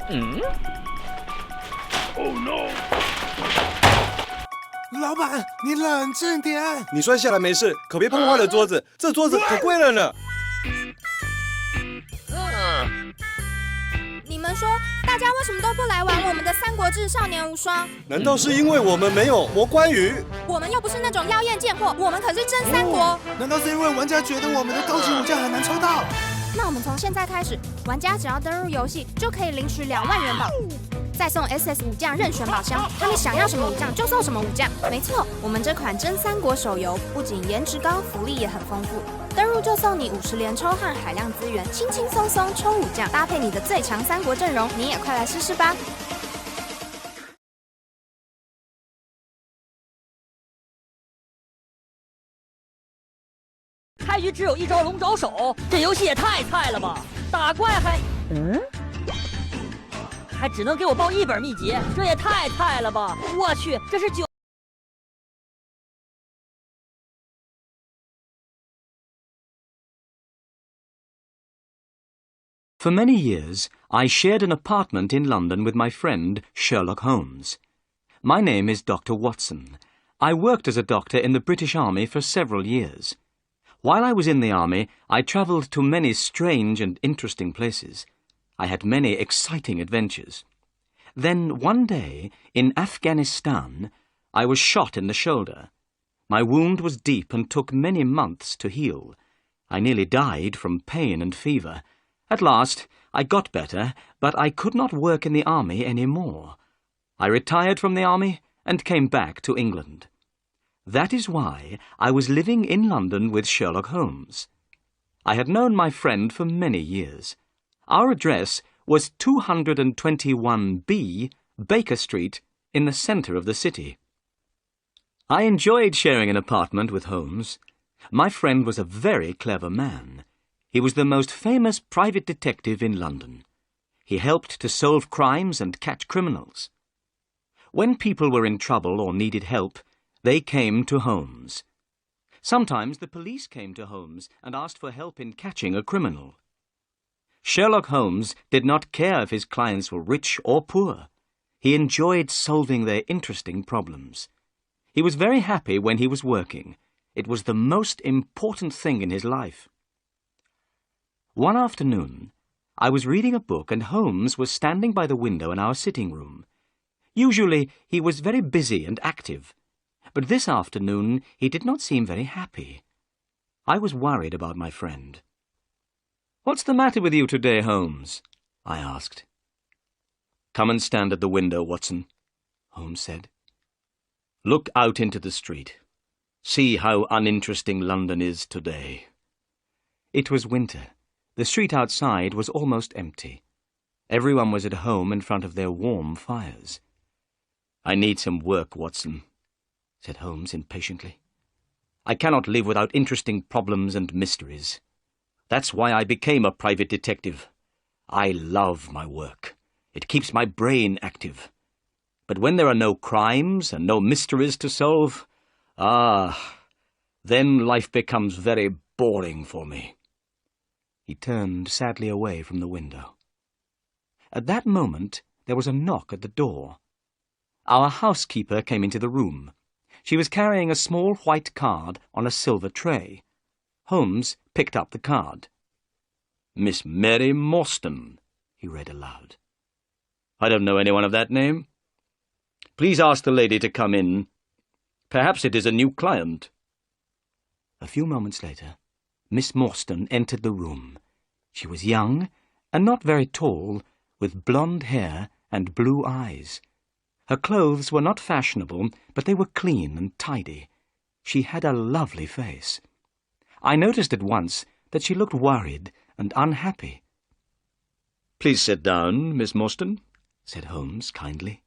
Oh no！ 老板，你冷静点。你摔下来没事，可别碰坏了桌子，这桌子可贵了呢。你们说，大家为什么都不来玩我们的《三国志少年无双》？难道是因为我们没有魔关羽？我们又不是那种妖艳贱货，我们可是真三国。难道是因为玩家觉得我们的高级武将很难抽到？那我们从现在开始，玩家只要登入游戏，就可以领取2万元宝，再送 SS 武将任选宝箱，他们想要什么武将就送什么武将。没错，我们这款真三国手游不仅颜值高，福利也很丰富。登入就送你50连抽和海量资源，轻轻松松抽武将，搭配你的最强三国阵容，你也快来试试吧！开局只有一招龙爪手，这游戏也太菜了吧！打怪还只能给我报1本秘籍，这也太菜了吧！我去，这是9。For many years, I shared an apartment in London with my friend Sherlock Holmes. My name is Dr. Watson. I worked as a doctor in the British Army for several years. While I was in the army, I travelled to many strange and interesting places. I had many exciting adventures. Then one day, in Afghanistan, I was shot in the shoulder. My wound was deep and took many months to heal. I nearly died from pain and fever. At last, I got better, but I could not work in the army any more. I retired from the army and came back to England. That is why I was living in London with Sherlock Holmes. I had known my friend for many years. Our address was 221B, Baker Street, in the centre of the city. I enjoyed sharing an apartment with Holmes. My friend was a very clever man. He was the most famous private detective in London. He helped to solve crimes and catch criminals. When people were in trouble or needed help, they came to Holmes. Sometimes the police came to Holmes and asked for help in catching a criminal. Sherlock Holmes did not care if his clients were rich or poor. He enjoyed solving their interesting problems. He was very happy when he was working. It was the most important thing in his life. One afternoon, I was reading a book and Holmes was standing by the window in our sitting room. Usually, he was very busy and active, but this afternoon he did not seem very happy. I was worried about my friend. "What's the matter with you today, Holmes?" I asked. "Come and stand at the window, Watson," Holmes said. "Look out into the street. See how uninteresting London is today." It was winter. The street outside was almost empty. Everyone was at home in front of their warm fires. "I need some work, Watson," said Holmes impatiently. "I cannot live without interesting problems and mysteries. That's why I became a private detective. I love my work. It keeps my brain active. But when there are no crimes and no mysteries to solve, then life becomes very boring for me." He turned sadly away from the window. At that moment, there was a knock at the door. Our housekeeper came into the room. She was carrying a small white card on a silver tray. Holmes picked up the card. "Miss Mary Morstan," he read aloud. "I don't know anyone of that name. Please ask the lady to come in. Perhaps it is a new client." A few moments later, Miss Morstan entered the room. She was young and not very tall, with blonde hair and blue eyes. Her clothes were not fashionable, but they were clean and tidy. She had a lovely face. I noticed at once that she looked worried and unhappy. "Please sit down, Miss Morstan," said Holmes kindly.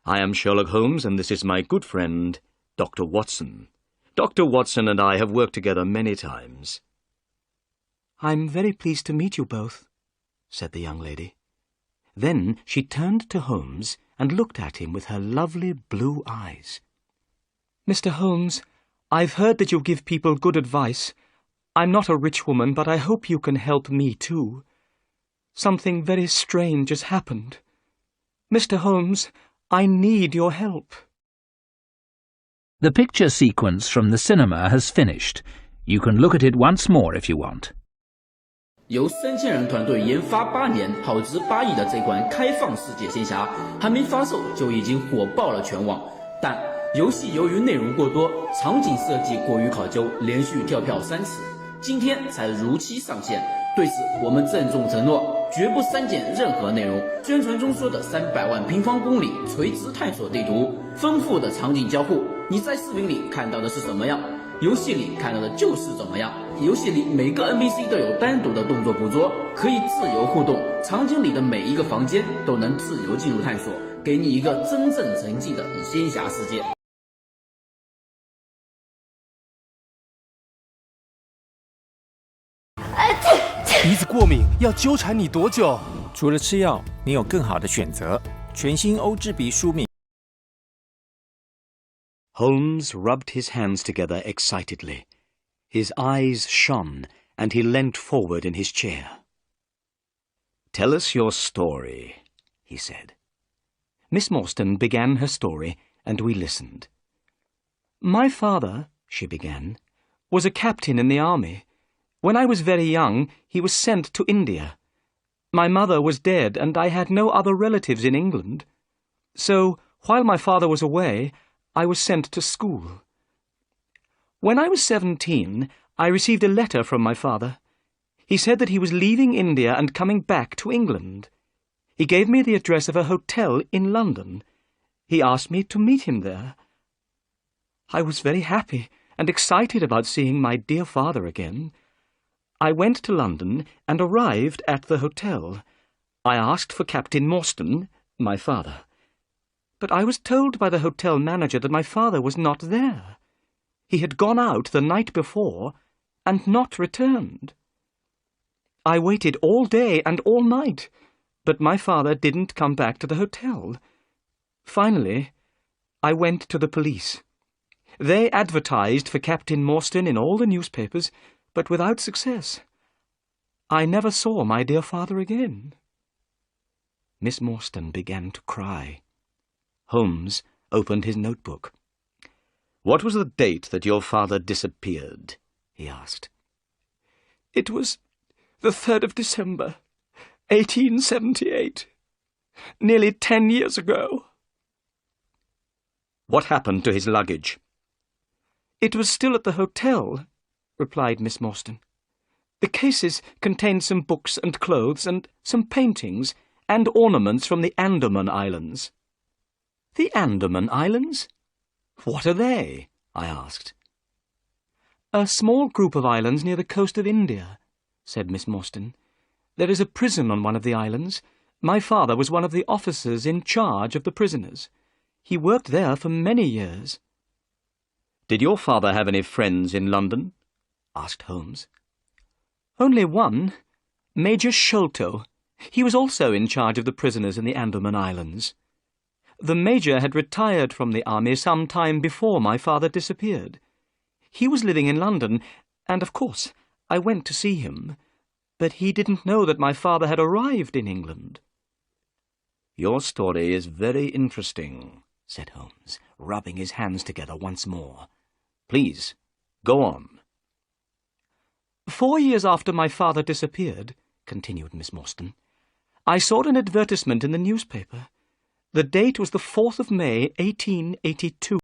"I am Sherlock Holmes, and this is my good friend, Dr. Watson. Dr. Watson and I have worked together many times." "I'm very pleased to meet you both," said the young lady. Then she turned to Holmes and looked at him with her lovely blue eyes. "Mr. Holmes, I've heard that you give people good advice. I'm not a rich woman, but I hope you can help me too. Something very strange has happened. Mr. Holmes, I need your help. The picture sequence from the cinema has finished. You can look at it once more if you want. 由3000人团队研发8年、耗资8亿的这款开放世界仙侠，还没发售就已经火爆了全网。但游戏由于内容过多，场景设计过于考究，连续跳票3次，今天才如期上线。对此，我们郑重承诺，绝不删减任何内容。宣传中说的300万平方公里垂直探索地图，丰富的场景交互，你在视频里看到的是什么样？游戏里看到的就是怎么样。游戏里每个 NPC 都有单独的动作捕捉，可以自由互动，场景里的每一个房间都能自由进入探索，给你一个真正沉浸的仙侠世界。鼻子过敏要纠缠你多久？除了吃药，你有更好的选择。全新欧治鼻舒敏。Holmes rubbed his hands together excitedly. His eyes shone, and he leant forward in his chair. "Tell us your story," he said. Miss Morstan began her story, and we listened. "My father," she began, "was a captain in the army. When I was very young, he was sent to India. My mother was dead, and I had no other relatives in England. So, while my father was away, I was sent to school. When I was 17, I received a letter from my father. He said that he was leaving India and coming back to England. He gave me the address of a hotel in London. He asked me to meet him there. I was very happy and excited about seeing my dear father again. I went to London and arrived at the hotel. I asked for Captain Morstan, my father. But I was told by the hotel manager that my father was not there. He had gone out the night before and not returned. I waited all day and all night, but my father didn't come back to the hotel. Finally, I went to the police. They advertised for Captain Morstan in all the newspapers, but without success. I never saw my dear father again." Miss Morstan began to cry. Holmes opened his notebook. "What was the date that your father disappeared?" he asked. "It was the 3rd of December, 1878. Nearly 10 years ago." "What happened to his luggage?" "It was still at the hotel," replied Miss Morstan. "The cases contained some books and clothes and some paintings and ornaments from the Andaman Islands." "The Andaman Islands? What are they?" I asked. "A small group of islands near the coast of India," said Miss Morstan. "There is a prison on one of the islands. My father was one of the officers in charge of the prisoners. He worked there for many years." "Did your father have any friends in London?" asked Holmes. "Only one, Major Sholto. He was also in charge of the prisoners in the Andaman Islands. The Major had retired from the army some time before my father disappeared. He was living in London, and of course I went to see him, but he didn't know that my father had arrived in England." "Your story is very interesting," said Holmes, rubbing his hands together once more. "Please, go on." 4 years after my father disappeared," continued Miss Morstan, "I saw an advertisement in the newspaper. The date was the 4th of May, 1882.